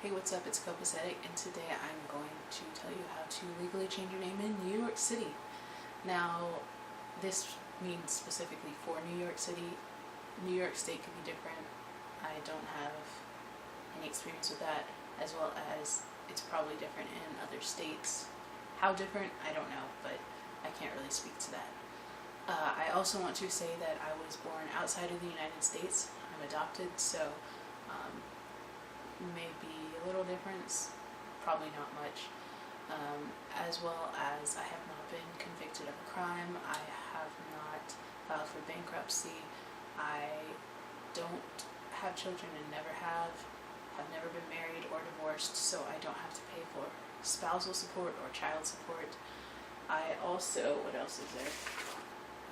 Hey, what's up? It's Copacetic, and today I'm going to tell you how to legally change your name in New York City. Now, this means specifically for New York City. New York State could be different. I don't have any experience with that, as well as it's probably different in other states. How different, I don't know, but I can't really speak to that. I also want to say that I was born outside of the United States. I'm adopted, so maybe a little difference, probably not much, as well as I have not been convicted of a crime. I have not filed for bankruptcy. I don't have children and never have never been married or divorced, so I don't have to pay for spousal support or child support. I also, what else is there?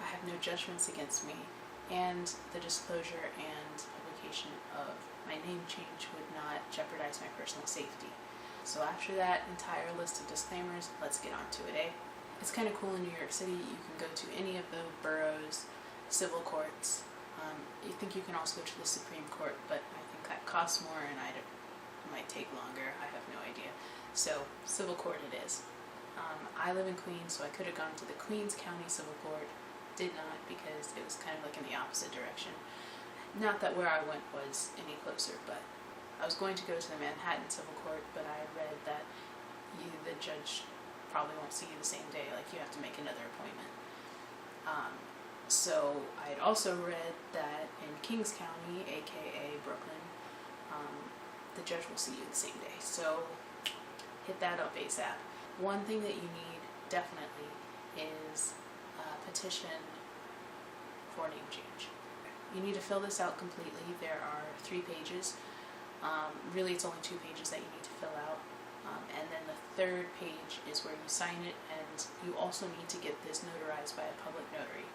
I have no judgments against me, and the disclosure and publication of my name change would not jeopardize my personal safety. So after that entire list of disclaimers, let's get on to it, eh? It's kind of cool in New York City. You can go to any of the boroughs, civil courts. You think you can also go to the Supreme Court, but I think that costs more and it might take longer. I have no idea. So civil court it is. I live in Queens, so I could have gone to the Queens County Civil Court. Did not, because it was kind of like in the opposite direction. Not that where I went was any closer, but I was going to go to the Manhattan Civil Court, but I read that the judge probably won't see you the same day, like you have to make another appointment. So I had also read that in Kings County, aka Brooklyn, the judge will see you the same day. So hit that up ASAP. One thing that you need definitely is a petition for a name change. You need to fill this out completely. There are 3 pages. Really it's only 2 pages that you need to fill out. And then the 3rd page is where you sign it, and you also need to get this notarized by a public notary.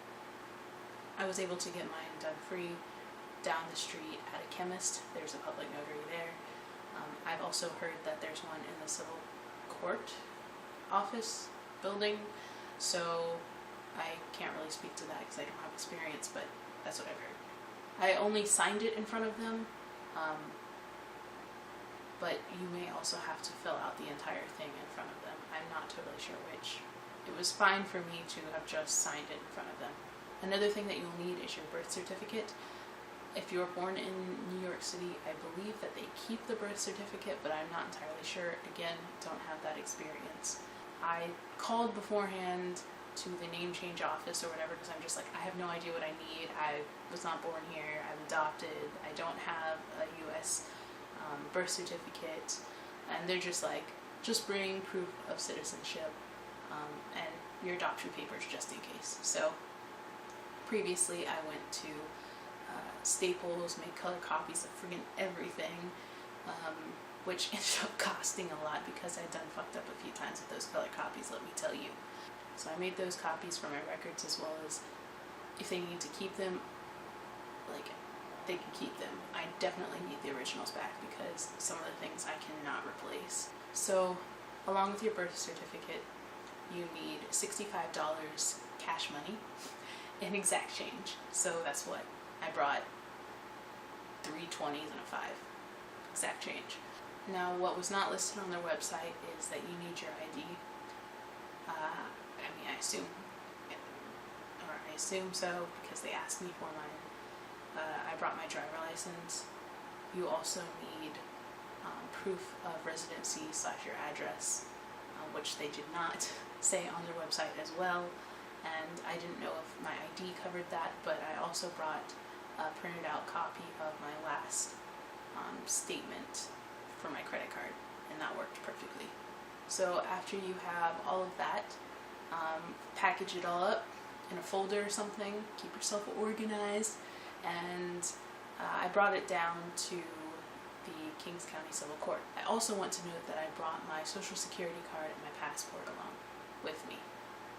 I was able to get mine done free down the street at a chemist. There's a public notary there. I've also heard that there's one in the civil court office building, so I can't really speak to that because I don't have experience, but that's what I've heard. I only signed it in front of them, but you may also have to fill out the entire thing in front of them. I'm not totally sure which. It was fine for me to have just signed it in front of them. Another thing that you'll need is your birth certificate. If you were born in New York City, I believe that they keep the birth certificate, but I'm not entirely sure. Again, don't have that experience. I called beforehand to the name change office or whatever, because I'm just like, I have no idea what I need. I was not born here. I'm adopted. I don't have a U.S. Birth certificate. And they're just like, just bring proof of citizenship and your adoption papers just in case. So previously I went to Staples, made color copies of friggin' everything, which ended up costing a lot because I'd done fucked up a few times with those color copies, let me tell you. So I made those copies for my records, as well as if they need to keep them, like, they can keep them. I definitely need the originals back because some of the things I cannot replace. So along with your birth certificate, you need $65 cash money and exact change. So that's what I brought, 3 20s and a 5 exact change. Now what was not listed on their website is that you need your ID. I assume so because they asked me for mine. I brought my driver license. You also need proof of residency / your address, which they did not say on their website as well. And I didn't know if my ID covered that, but I also brought a printed out copy of my last statement for my credit card, and that worked perfectly. So after you have all of that, package it all up in a folder or something, keep yourself organized, and I brought it down to the Kings County Civil Court. I also want to note that I brought my social security card and my passport along with me,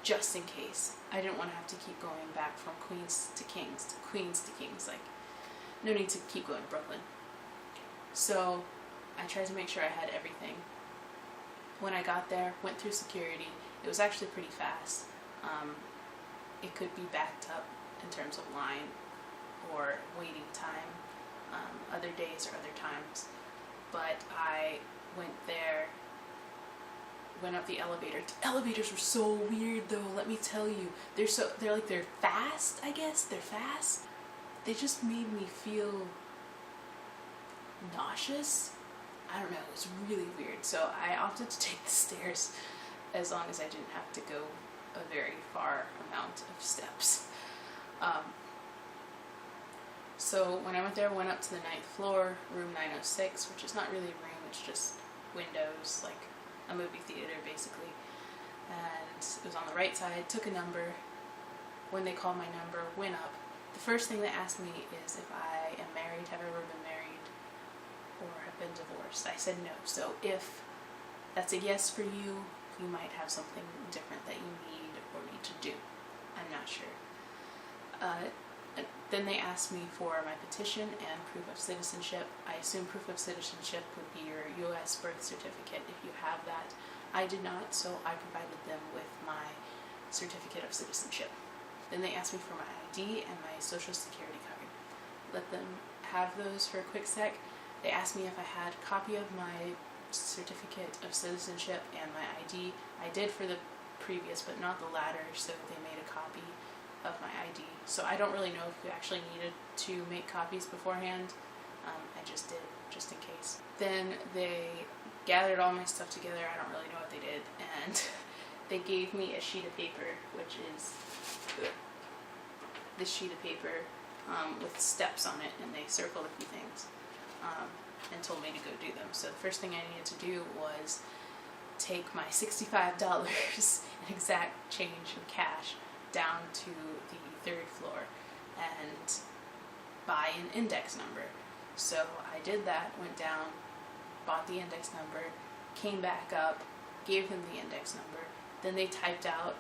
just in case. I didn't want to have to keep going back from Queens to Kings to Queens to Kings. Like, no need to keep going to Brooklyn. So I tried to make sure I had everything. When I got there, went through security. It was actually pretty fast. It could be backed up in terms of line or waiting time, other days or other times. but I went there, went up the elevator. The elevators were so weird though, let me tell you. They're fast, I guess. They're fast. They just made me feel nauseous. I don't know, it was really weird. So I opted to take the stairs as long as I didn't have to go a very far amount of steps. So when I went there, I went up to the 9th floor, room 906, which is not really a room, it's just windows, like a movie theater basically. And it was on the right side, took a number. When they called my number, went up. The first thing they asked me is if I am married, have ever been married, or have been divorced. I said no. So if that's a yes for you, you might have something different that you need or need to do. I'm not sure. Then they asked me for my petition and proof of citizenship. I assume proof of citizenship would be your U.S. birth certificate if you have that. I did not, so I provided them with my certificate of citizenship. Then they asked me for my ID and my social security card. Let them have those for a quick sec. They asked me if I had a copy of my certificate of citizenship and my ID. I did for the previous, but not the latter, so they made a copy of my ID. So I don't really know if you actually needed to make copies beforehand. I just did, just in case. Then they gathered all my stuff together. I don't really know what they did. And they gave me a sheet of paper, which is this sheet of paper with steps on it, and they circled a few things and told me to go do them. So the first thing I needed to do was take my $65 in exact change in cash down to the 3rd floor and buy an index number. So I did that, went down, bought the index number, came back up, gave them the index number, then they typed out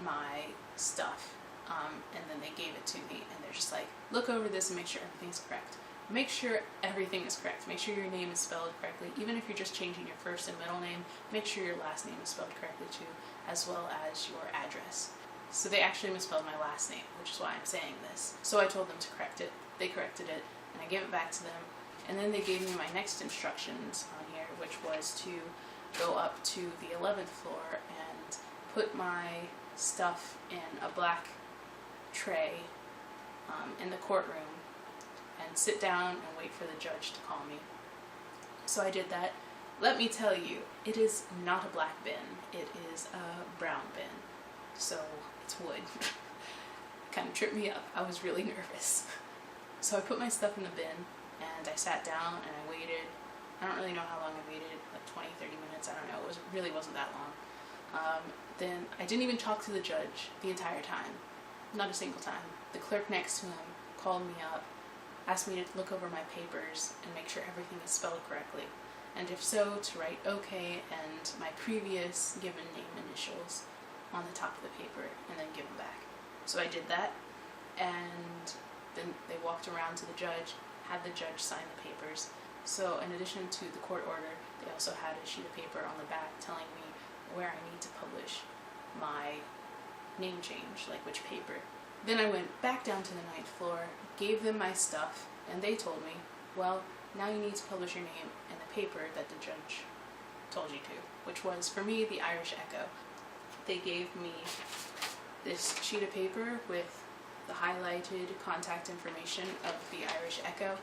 my stuff, and then they gave it to me, and they're just like, look over this and make sure everything's correct. Make sure everything is correct. Make sure your name is spelled correctly. Even if you're just changing your first and middle name, make sure your last name is spelled correctly too, as well as your address. So they actually misspelled my last name, which is why I'm saying this. So I told them to correct it. They corrected it, and I gave it back to them. And then they gave me my next instructions on here, which was to go up to the 11th floor and put my stuff in a black tray in the courtroom and sit down and wait for the judge to call me. So I did that. Let me tell you, it is not a black bin. It is a brown bin. So it's wood. Kind of tripped me up. I was really nervous. So I put my stuff in the bin and I sat down and I waited. I don't really know how long I waited, like 20, 30 minutes, I don't know. It really wasn't that long. Then I didn't even talk to the judge the entire time. Not a single time. The clerk next to him called me up, asked me to look over my papers and make sure everything is spelled correctly. And if so, to write okay and my previous given name initials on the top of the paper and then give them back. So I did that, and then they walked around to the judge, had the judge sign the papers. So in addition to the court order, they also had a sheet of paper on the back telling me where I need to publish my name change, like which paper. Then I went back down to the 9th floor, gave them my stuff, and they told me, well, now you need to publish your name in the paper that the judge told you to, which was, for me, the Irish Echo. They gave me this sheet of paper with the highlighted contact information of the Irish Echo,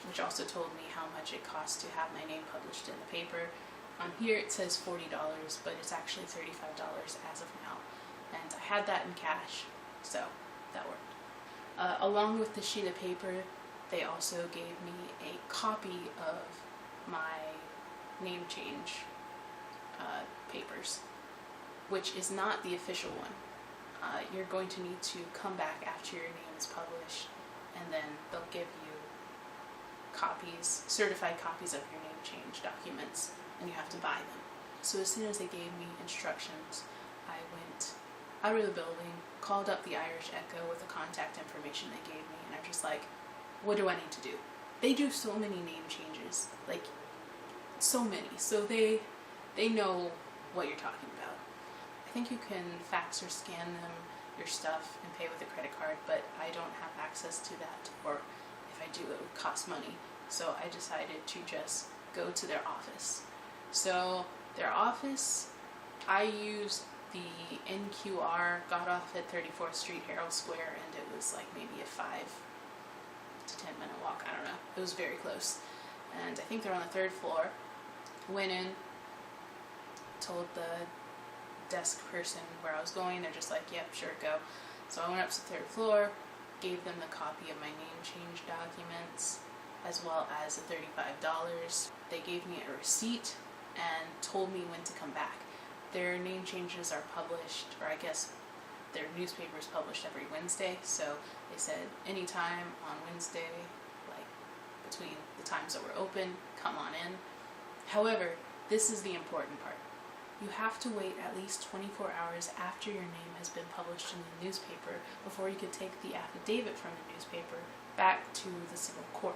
which also told me how much it cost to have my name published in the paper. On here it says $40, but it's actually $35 as of now. And I had that in cash, so that worked. Along with the sheet of paper, they also gave me a copy of my name change papers, which is not the official one. You're going to need to come back after your name is published, and then they'll give you copies, certified copies of your name change documents, and you have to buy them. So as soon as they gave me instructions, I went out of the building, called up the Irish Echo with the contact information they gave me, and I'm just like, what do I need to do? They do so many name changes, like so many, so they know what you're talking about. I think you can fax or scan them, your stuff, and pay with a credit card, but I don't have access to that, or if I do, it would cost money. so I decided to just go to their office. So their office, I used the NQR, got off at 34th Street, Herald Square, and it was like maybe a 5 to 10 minute walk, I don't know. It was very close. And I think they're on the 3rd floor. Went in, told the desk person where I was going. They're just like, yep, sure, go. So I went up to the 3rd floor, gave them the copy of my name change documents, as well as the $35. They gave me a receipt and told me when to come back. Their name changes are published, or I guess their newspaper is published every Wednesday, so they said anytime on Wednesday, like between the times that were open, come on in. However, this is the important part. You have to wait at least 24 hours after your name has been published in the newspaper before you could take the affidavit from the newspaper back to the civil court.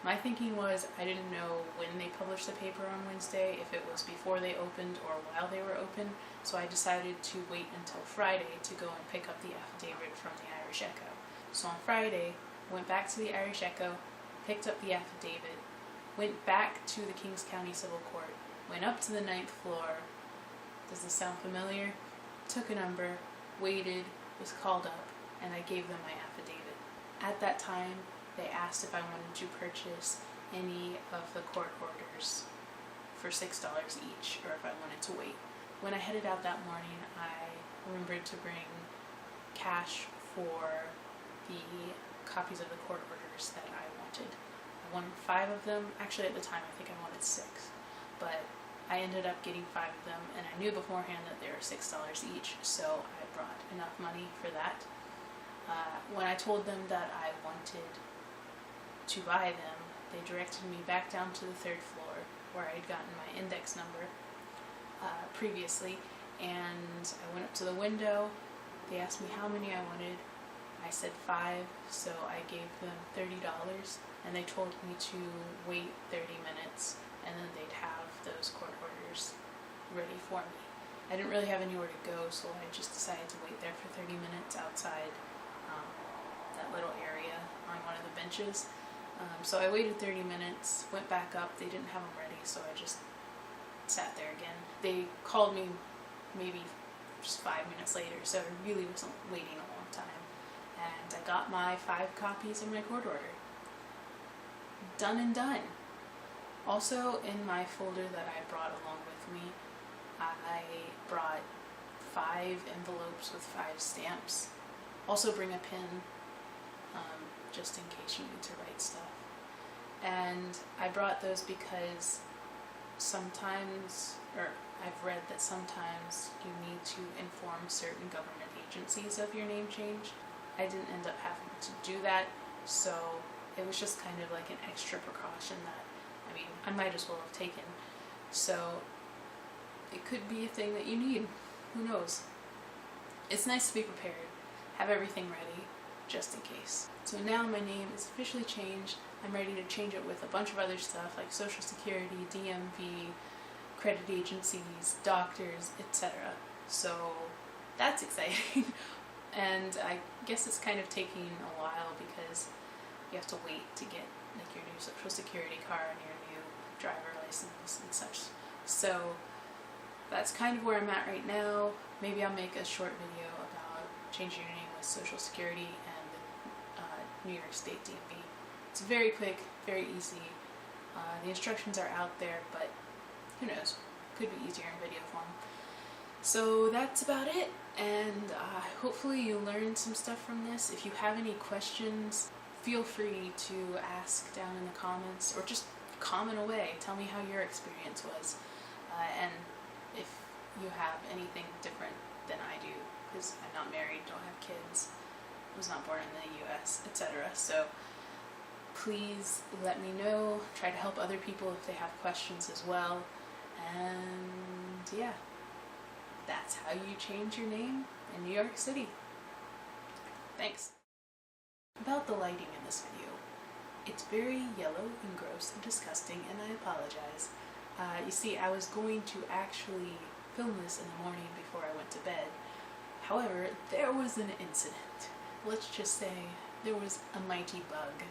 My thinking was I didn't know when they published the paper on Wednesday, if it was before they opened or while they were open, so I decided to wait until Friday to go and pick up the affidavit from the Irish Echo. So on Friday, went back to the Irish Echo, picked up the affidavit, went back to the Kings County Civil Court, went up to the 9th floor. Does this sound familiar? Took a number, waited, was called up, and I gave them my affidavit. At that time, they asked if I wanted to purchase any of the court orders for $6 each, or if I wanted to wait. When I headed out that morning, I remembered to bring cash for the copies of the court orders that I wanted. I wanted 5 of them. Actually, at the time, I think I wanted 6, but I ended up getting 5 of them, and I knew beforehand that they were $6 each, so I brought enough money for that. When I told them that I wanted to buy them, they directed me back down to the 3rd floor where I had gotten my index number previously, and I went up to the window. They asked me how many I wanted. I said 5, so I gave them $30, and they told me to wait 30 minutes and then they'd have those court orders ready for me. I didn't really have anywhere to go, so I just decided to wait there for 30 minutes outside that little area on one of the benches. So I waited 30 minutes, went back up, they didn't have them ready, so I just sat there again. They called me maybe just 5 minutes later, so I really wasn't waiting a long time. And I got my 5 copies of my court order. Done and done. Also, in my folder that I brought along with me, I brought 5 envelopes with 5 stamps. Also bring a pen, just in case you need to write stuff. And I brought those because sometimes, or I've read that sometimes you need to inform certain government agencies of your name change. I didn't end up having to do that, so it was just kind of like an extra precaution that, I mean, I might as well have taken. So it could be a thing that you need. Who knows? It's nice to be prepared, have everything ready, just in case. So now my name is officially changed. I'm ready to change it with a bunch of other stuff like Social Security, DMV, credit agencies, doctors, etc. So that's exciting. And I guess it's kind of taking a while because you have to wait to get like your new Social Security card and your new driver license and such. So that's kind of where I'm at right now. Maybe I'll make a short video about changing your name with Social Security and the New York State DMV. It's very quick, very easy. The instructions are out there, but who knows? Could be easier in video form. So that's about it, and hopefully you learned some stuff from this. If you have any questions, feel free to ask down in the comments, or just comment away. Tell me how your experience was, and if you have anything different than I do, because I'm not married, don't have kids, was not born in the US, etc. So please let me know. Try to help other people if they have questions as well. And yeah, that's how you change your name in New York City. Thanks. About the lighting in this video. It's very yellow and gross and disgusting, and I apologize. You see, I was going to actually film this in the morning before I went to bed. However, there was an incident. Let's just say there was a mighty bug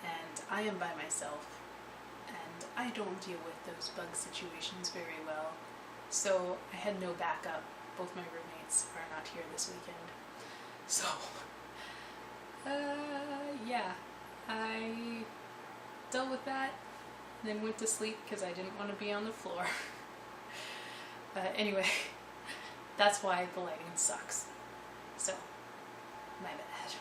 and I am by myself, and I don't deal with those bug situations very well, so I had no backup. Both my roommates are not here this weekend, so yeah, I dealt with that, then went to sleep because I didn't want to be on the floor. Anyway, that's why the lighting sucks. So, my bad.